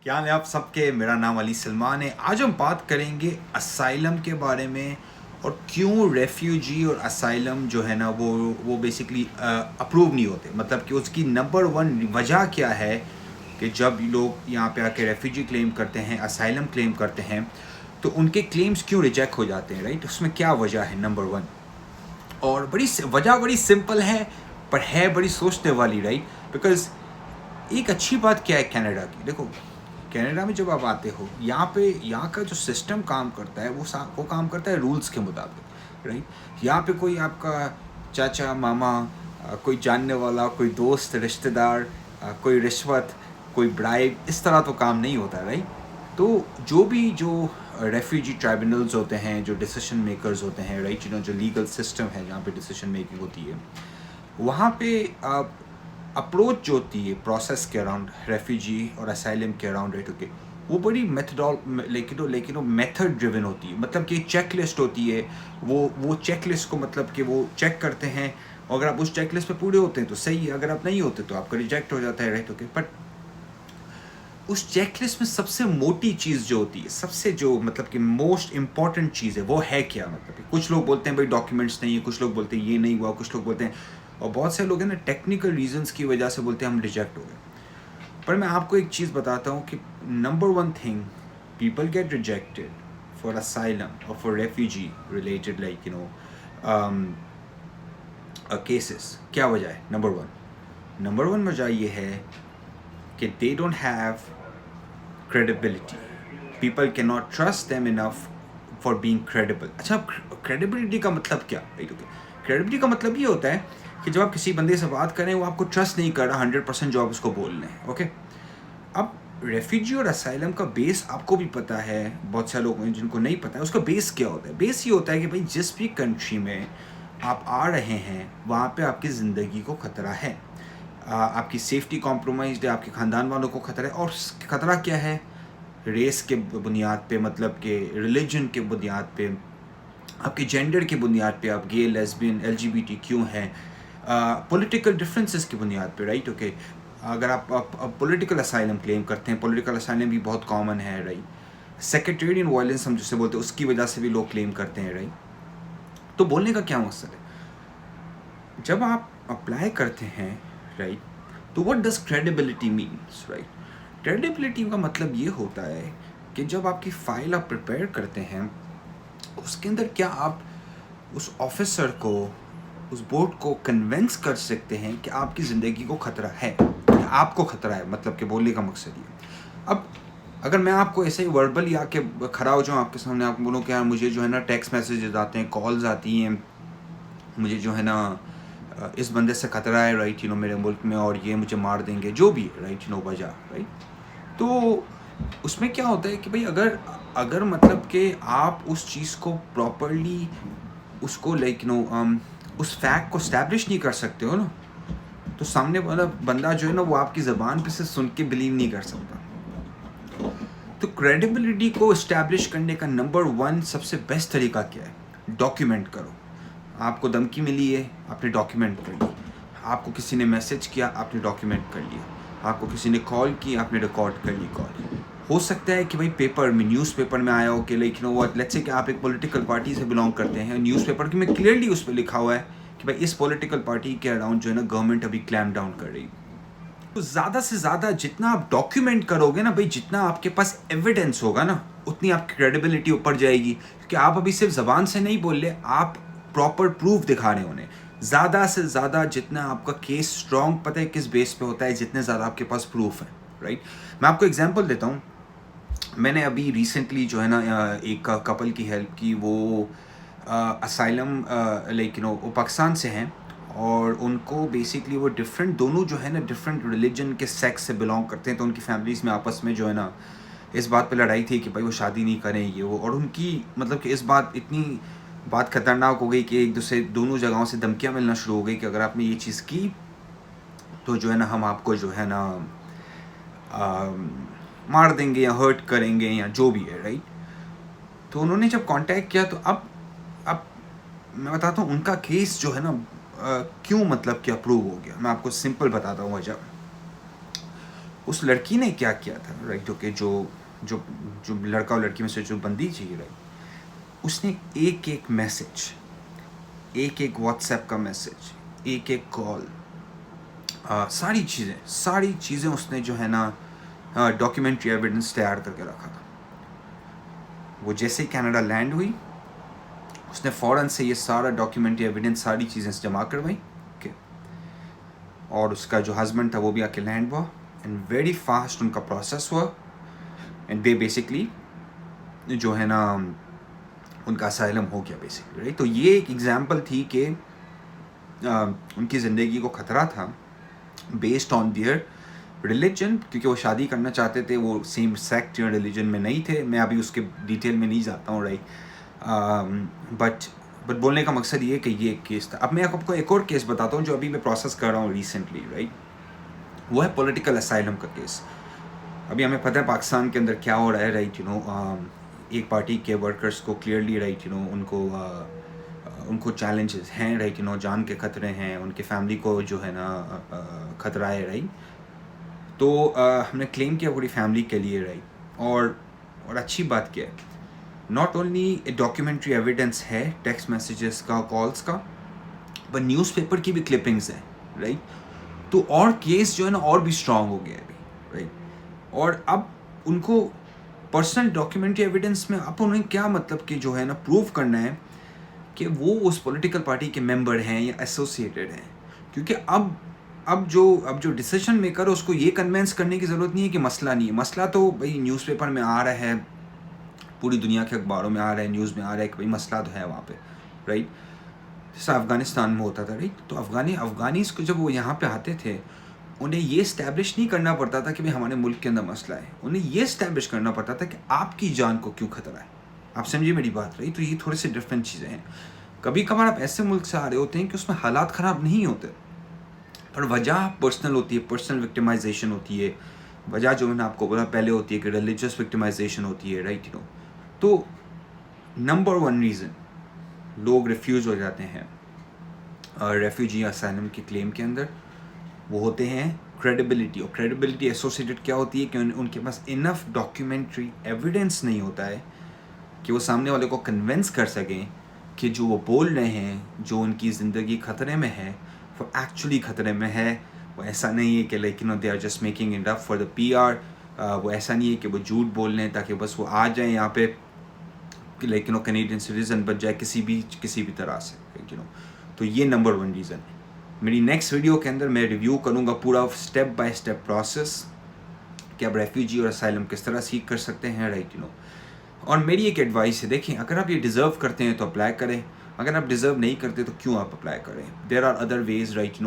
क्या हाल है आप सबके। मेरा नाम अली सलमान है। आज हम बात करेंगे असाइलम के बारे में और क्यों रेफ्यूजी और असाइलम जो है ना वो बेसिकली अप्रूव नहीं होते। मतलब कि उसकी नंबर वन वजह क्या है कि जब लोग यहाँ पे आके रेफ्यूजी क्लेम करते हैं, असाइलम क्लेम करते हैं, तो उनके क्लेम्स क्यों रिजेक्ट हो जाते हैं, राइट। उसमें क्या वजह है नंबर वन। और वजह बड़ी सिंपल है पर है बड़ी सोचने वाली, राइट। बिकॉज एक अच्छी बात क्या है कनाडा की, देखो कनाडा में जब आप आते हो यहाँ का जो सिस्टम काम करता है वो काम करता है रूल्स के मुताबिक, राइट। यहाँ पे कोई आपका चाचा मामा, कोई जानने वाला, कोई दोस्त रिश्तेदार, कोई रिश्वत, कोई ब्राइब, इस तरह तो काम नहीं होता, राइट। तो जो रेफ्यूजी ट्राइब्यूनल्स होते हैं, जो डिसीजन मेकर्स होते हैं, राइट, जो लीगल सिस्टम है जहाँ पे डिसीजन मेकिंग होती है, वहाँ पे अप्रोच जो होती है प्रोसेस के अराउंड, रेफ्यूजी और असाइलम के अराउंड, राइट, ओके, वो बड़ी लेकिन वो मेथड ड्रिवन होती है। मतलब कि चेक लिस्ट होती है, वो चेक लिस्ट को मतलब कि वो चेक करते हैं, अगर आप उस चेक लिस्ट पे पूरे होते हैं तो सही है, अगर आप नहीं होते तो आपका रिजेक्ट हो जाता है, राइट, ओके। बट उस चेकलिस्ट में सबसे मोटी चीज़ जो होती है, सबसे जो मतलब कि मोस्ट इम्पॉर्टेंट चीज़ है, वो है क्या। मतलब कि कुछ लोग बोलते हैं भाई डॉक्यूमेंट्स नहीं है, कुछ लोग बोलते हैं ये नहीं हुआ, कुछ लोग बोलते हैं, और बहुत से लोग हैं ना टेक्निकल रीजंस की वजह से बोलते हैं हम रिजेक्ट हो गए। पर मैं आपको एक चीज़ बताता हूँ कि number one thing, people get rejected for asylum और फॉर रेफ्यूजी रिलेटेड केसेस। क्या वजह है? नंबर वन वजह ये है कि they don't have credibility. People cannot trust them enough for being credible. अच्छा, credibility का मतलब क्या? Right, okay. credibility का मतलब ये होता है कि जब आप किसी बंदे से बात करें, वो आपको ट्रस्ट नहीं कर रहा 100% जो आप उसको बोल रहे हैं, ओके। अब रेफ्यूजी और असाइलम का बेस आपको भी पता है, बहुत सारे लोग हैं जिनको नहीं पता है उसका बेस क्या होता है। बेस ये होता है कि भाई जिस भी कंट्री में आप आ रहे हैं वहाँ पे आपकी ज़िंदगी को ख़तरा है, आपकी सेफ्टी कॉम्प्रोमाइज़ है, आपके ख़ानदान वालों को ख़तरा है। और ख़तरा क्या है? रेस के बुनियाद पे, मतलब कि रिलीजन के बुनियाद पे, आपके जेंडर के बुनियाद पे, आप गे, लेस्बियन, LGBTQ हैं, पॉलिटिकल डिफरेंसेस की बुनियाद पे, राइट, ओके। अगर आप पॉलिटिकल असाइलम क्लेम करते हैं, पॉलिटिकल असाइलम भी बहुत कॉमन है, राइट। सेक्रेटेरियन वायलेंस हम जिसे बोलते हैं, उसकी वजह से भी लोग क्लेम करते हैं, राइट। तो बोलने का क्या मकसद है? जब आप अप्लाई करते हैं, राइट, तो what does credibility means, right. Credibility का मतलब ये होता है कि जब आपकी फाइल आप प्रिपेयर करते हैं, उसके अंदर क्या आप उस ऑफिसर को, उस बोर्ड को कन्विंस कर सकते हैं कि आपकी ज़िंदगी को ख़तरा है, या आपको ख़तरा है। मतलब कि बोलने का मकसद ये। अब अगर मैं आपको ऐसे ही वर्बली आके खड़ा हो जाऊँ आपके सामने, आप बोलूँ कि यार मुझे जो है ना टेक्स्ट मैसेजेस आते हैं, कॉल्स आती हैं, मुझे जो है ना इस बंदे से ख़तरा है, राइट, मेरे मुल्क में, और ये मुझे मार देंगे, जो भी है, राइट, वजह, राइट। तो उसमें क्या होता है कि भाई अगर मतलब कि आप उस चीज़ को प्रॉपरली उसको उस फैक्ट को स्टैब्लिश नहीं कर सकते हो ना, तो सामने वाला बंदा जो है ना वो आपकी ज़बान पे से सुन के बिलीव नहीं कर सकता। तो क्रेडिबिलिटी को इस्टेब्लिश करने का नंबर वन सबसे बेस्ट तरीका क्या है? डॉक्यूमेंट करो। आपको धमकी मिली है, आपने डॉक्यूमेंट कर ली। आपको किसी ने मैसेज किया, आपने डॉक्यूमेंट कर लिया। आपको किसी ने कॉल की, आपने रिकॉर्ड कर ली कॉल। हो सकता है कि भाई पेपर में, न्यूज़पेपर में आया हो कि लेट्स से कि आप एक पॉलिटिकल पार्टी से बिलोंग करते हैं, न्यूज़पेपर में क्लियरली उस पर लिखा हुआ है कि भाई इस पॉलिटिकल पार्टी के अराउंड जो है ना गवर्नमेंट अभी क्लैम्प डाउन कर रही है। तो ज़्यादा से ज़्यादा जितना आप डॉक्यूमेंट करोगे ना भाई, जितना आपके पास एविडेंस होगा ना, उतनी आपकी क्रेडिबिलिटी ऊपर जाएगी। क्योंकि आप अभी सिर्फ ज़बान से नहीं बोल रहे, आप प्रॉपर प्रूफ दिखा रहे उन्हें। ज़्यादा से ज़्यादा जितना आपका केस स्ट्रॉन्ग, पता है किस बेस पे होता है? जितने ज़्यादा आपके पास प्रूफ है, राइट। मैं आपको एग्जांपल देता हूँ। मैंने अभी रिसेंटली जो है ना एक कपल की हेल्प की। वो असाइलम वो पाकिस्तान से हैं, और उनको बेसिकली वो दोनों जो है ना डिफरेंट रिलीजन के सेक्स से बिलोंग करते हैं। तो उनकी फैमिलीज़ में आपस में जो है ना इस बात पे लड़ाई थी कि भाई वो शादी नहीं करें ये वो, और उनकी मतलब कि इतनी बात खतरनाक हो गई कि एक दूसरे दोनों जगहों से धमकियाँ मिलना शुरू हो गई कि अगर आपने ये चीज़ की तो जो है ना हम आपको जो है ना मार देंगे या हर्ट करेंगे या जो भी है, राइट। तो उन्होंने जब कांटेक्ट किया, तो अब मैं बताता हूँ उनका केस जो है ना क्यों मतलब कि अप्रूव हो गया। मैं आपको सिंपल बताता हूँ वजह। اس لڑکی نے کیا کیا تھا رائٹ، اوکے، جو جو جو لڑکا اور لڑکی میں سے جو بندی تھی رائٹ، اس نے ایک ایک میسج، ایک ایک واٹس ایپ کا میسج، ایک ایک کال، ساری چیزیں اس نے جو ہے نا ڈاکیومنٹری ایویڈنس تیار کر کے رکھا تھا. وہ جیسے ہی کینیڈا لینڈ ہوئی اس نے فوراً سے یہ سارا ڈاکیومنٹری ایویڈنس ساری چیزیں جمع کروائی. اور اس کا جو ہسبینڈ تھا وہ بھی آ کے لینڈ ہوا، اینڈ ویری فاسٹ ان کا پروسیس ہوا، اینڈ دے بیسکلی جو ہے نا ان کا اسائلم ہو گیا بیسکلی رائٹ. تو یہ ایک ایگزامپل تھی کہ ان کی زندگی کو خطرہ تھا بیسڈ آن دیئر ریلیجن، کیونکہ وہ شادی کرنا چاہتے تھے، وہ سیم سیکٹ ریلیجن میں نہیں تھے. میں ابھی اس کے ڈیٹیل میں نہیں جاتا ہوں رائٹ، بٹ بولنے کا مقصد یہ ہے کہ یہ ایک کیس تھا. اب میں آپ کو ایک اور کیس بتاتا ہوں جو ابھی میں پروسیس کر رہا ہوں ریسنٹلی رائٹ. وہ ہے پولیٹیکل اسائلم کا کیس. ابھی ہمیں پتہ ہے پاکستان کے اندر کیا ہو رہا ہے رائٹ، ایک پارٹی کے ورکرز کو کلیئرلی رائٹ ان کو چیلنجز ہیں رائٹ، جان کے خطرے ہیں، ان کے فیملی کو جو ہے نا خطرہ ہے رائٹ. تو ہم نے کلیم کیا پوری فیملی کے لیے رائٹ. اور اچھی بات کیا ہے، ناٹ اونلی ڈاکیومنٹری ایویڈنس ہے ٹیکسٹ میسیجز کا، کالس کا، بٹ نیوز پیپر کی بھی کلپنگز ہیں رائٹ. تو اور کیس جو ہے نا اور بھی اسٹرانگ ہو گیا ابھی رائٹ. اور اب ان کو پرسنل ڈاکیومنٹری ایویڈنس میں اب انہیں کیا مطلب کہ جو ہے نا پروف کرنا ہے کہ وہ اس پولیٹیکل پارٹی کے ممبر ہیں یا ایسوسیٹیڈ ہیں. کیونکہ اب جو ڈیسیشن میکر ہے اس کو یہ کنوینس کرنے کی ضرورت نہیں ہے کہ مسئلہ نہیں ہے. مسئلہ تو بھائی نیوز پیپر میں آ رہا ہے، پوری دنیا کے اخباروں میں آ رہا ہے، نیوز میں آ رہا ہے کہ بھائی مسئلہ تو ہے وہاں پہ رائٹ. جیسا افغانستان میں ہوتا تھا رائٹ. تو افغانیز کو جب وہ یہاں پہ آتے تھے انہیں یہ اسٹیبلش نہیں کرنا پڑتا تھا کہ بھائی ہمارے ملک کے اندر مسئلہ ہے، انہیں یہ اسٹیبلش کرنا پڑتا تھا کہ آپ کی جان کو کیوں خطرہ ہے. آپ سمجھیے میری بات رہی. تو یہ تھوڑے سے ڈفرینٹ چیزیں ہیں. کبھی کبھار آپ ایسے ملک سے آ رہے ہوتے ہیں کہ اس میں حالات خراب نہیں ہوتے، پر وجہ پرسنل ہوتی ہے، پرسنل وکٹمائزیشن ہوتی ہے. وجہ جو میں نے آپ کو بولا پہلے ہوتی ہے کہ ریلیجس وکٹمائزیشن ہوتی ہے رائٹ. تو نمبر 1 ریزن لوگ ریفیوز ہو جاتے ہیں ریفیوجی اسائلم کے کلیم کے اندر، وہ ہوتے ہیں کریڈیبلٹی. اور کریڈیبلٹی ایسوسیٹڈ کیا ہوتی ہے کہ ان کے پاس انف ڈاکیومنٹری ایویڈنس نہیں ہوتا ہے کہ وہ سامنے والے کو کنونس کر سکیں کہ جو وہ بول رہے ہیں، جو ان کی زندگی خطرے میں ہے، وہ ایکچولی خطرے میں ہے. وہ ایسا نہیں ہے کہ لیکن they are just making it up for the P R. وہ ایسا نہیں ہے کہ وہ جھوٹ بول رہے ہیں تاکہ بس وہ آ جائیں یہاں پہ لیکن وہ کینیڈین سٹیزن بن جائے کسی بھی طرح سے. تو یہ نمبر 1 ریزن ہے. میری نیکسٹ ویڈیو کے اندر میں ریویو کروں گا پورا اسٹیپ بائی اسٹیپ پروسیس کہ آپ ریفیوجی اور اسائلم کس طرح سیکھ کر سکتے ہیں رائٹ. اور میری ایک ایڈوائس ہے، دیکھیں اگر آپ یہ ڈیزرو کرتے ہیں تو اپلائی کریں، اگر آپ ڈیزرو نہیں کرتے تو کیوں آپ اپلائی کریں. There are other ways right.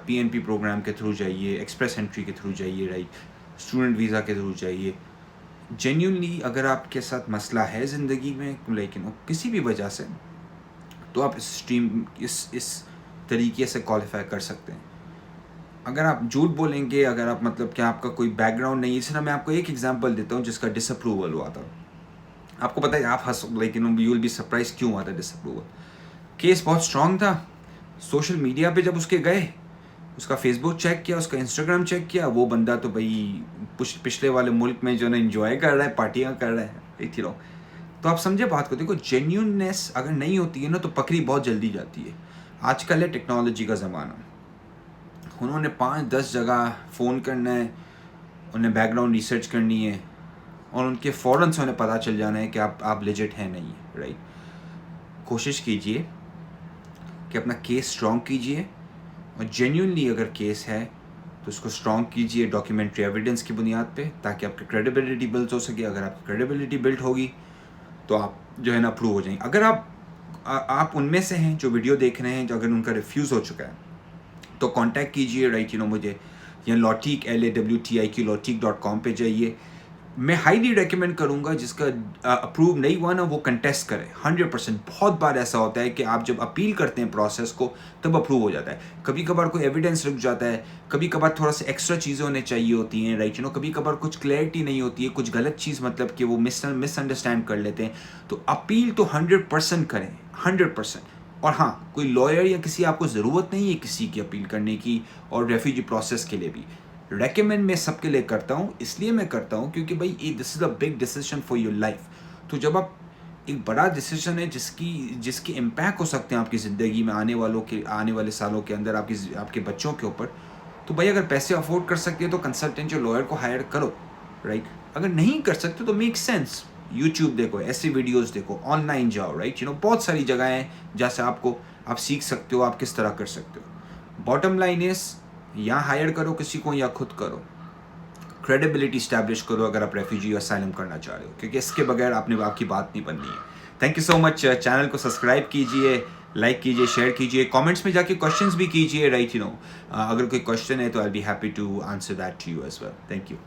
P N P programme کے تھرو جائیے، ایکسپریس انٹری کے تھرو جائیے رائٹ، اسٹوڈنٹ ویزا کے تھرو جائیے. جینیونلی اگر آپ کے ساتھ مسئلہ ہے زندگی میں لیکن کسی بھی وجہ سے، تو آپ اس اسٹریم اس طریقے سے کوالیفائی کر سکتے ہیں. اگر آپ جھوٹ بولیں گے، اگر آپ مطلب کہ آپ کا کوئی بیک گراؤنڈ نہیں ہے، اس طرح میں آپ کو ایک ایگزامپل دیتا ہوں جس کا ڈس اپروول ہوا تھا. آپ کو پتہ ہے آپ لیکن یو ول بی سرپرائز کیوں ہوا تھا ڈس اپروول. کیس بہت اسٹرانگ تھا. سوشل میڈیا پہ جب اس کے گئے، اس کا فیس بک چیک کیا، اس کا انسٹاگرام چیک کیا، وہ بندہ تو بھائی پچھلے والے ملک میں جو ہے انجوائے کر رہا ہے، پارٹیاں کر رہا ہے. تو آپ سمجھے بات کو. دیکھو جینیوننیس اگر نہیں ہوتی ہے نا تو پکڑی بہت جلدی جاتی ہے. آج کل ہے ٹیکنالوجی کا زمانہ. انہوں نے 5-10 جگہ فون کرنا ہے، انہیں بیک گراؤنڈ ریسرچ کرنی ہے، اور ان کے فوراً سے انہیں پتہ چل جانا ہے کہ آپ لیجٹ ہیں نہیں ہے رائٹ. کوشش کیجئے کہ اپنا کیس اسٹرانگ کیجئے، اور جینیونلی اگر کیس ہے تو اس کو اسٹرانگ کیجئے ڈاکیومنٹری ایویڈنس کی بنیاد پہ، تاکہ آپ کی کریڈیبلٹی بلڈ ہو سکے. اگر آپ کی کریڈیبلٹی بلڈ ہوگی تو آپ جو ہے نا اپروو ہو جائیں. اگر آپ ان میں سے ہیں جو ویڈیو دیکھ رہے ہیں جو اگر ان کا ریفیوز ہو چکا ہے تو کانٹیکٹ کیجئے رائٹ مجھے، یا LAWTEEQ LAWTEEQ.com پہ جائیے. میں ہائیلی ریکمینڈ کروں گا جس کا اپروو نہیں ہوا نا وہ کنٹیسٹ کرے 100%. بہت بار ایسا ہوتا ہے کہ آپ جب اپیل کرتے ہیں پروسیس کو تب اپروو ہو جاتا ہے. کبھی کبھار کوئی ایویڈنس رک جاتا ہے، کبھی کبھار تھوڑا سا ایکسٹرا چیزیں انہیں چاہیے ہوتی ہیں رائٹ. کبھی کبھار کچھ کلیئرٹی نہیں ہوتی ہے، کچھ غلط چیز مطلب کہ وہ مس انڈرسٹینڈ کر لیتے ہیں. تو اپیل تو 100% کریں 100%. اور ہاں کوئی لائر یا کسی آپ کو ضرورت نہیں ہے کسی کی اپیل کرنے کی، اور ریفیوجی پروسیس کے لیے بھی रेकमेंड मैं सबके लिए करता हूँ, इसलिए मैं करता हूँ क्योंकि भाई ये this is a big decision for your life. तो जब आप एक बड़ा डिसीजन है जिसकी इम्पैक्ट हो सकते हैं आपकी ज़िंदगी में आने वाले सालों के अंदर आपके बच्चों के ऊपर, तो भाई अगर पैसे अफोर्ड कर सकते हो तो कंसल्टेंट या लॉयर को हायर करो, राइट. अगर नहीं कर सकते तो मेक सेंस, यूट्यूब देखो, ऐसे वीडियोस देखो, ऑनलाइन जाओ, राइट. बहुत सारी जगह हैं जहाँ से आप सीख सकते हो आप किस तरह कर सकते हो. बॉटम लाइन इज, या हायर करो किसी को या खुद करो, क्रेडिबिलिटी स्टैब्लिश करो अगर आप रेफ्यूजी असाइलम करना चाह रहे हो, क्योंकि इसके बगैर आपकी बात नहीं बननी है. Thank you so much. Channel को सब्सक्राइब कीजिए, लाइक कीजिए, शेयर कीजिए, कमेंट्स में जाके क्वेश्चंस भी कीजिए, राइट. अगर कोई क्वेश्चन है तो I will be happy to answer that to you as well. Thank you.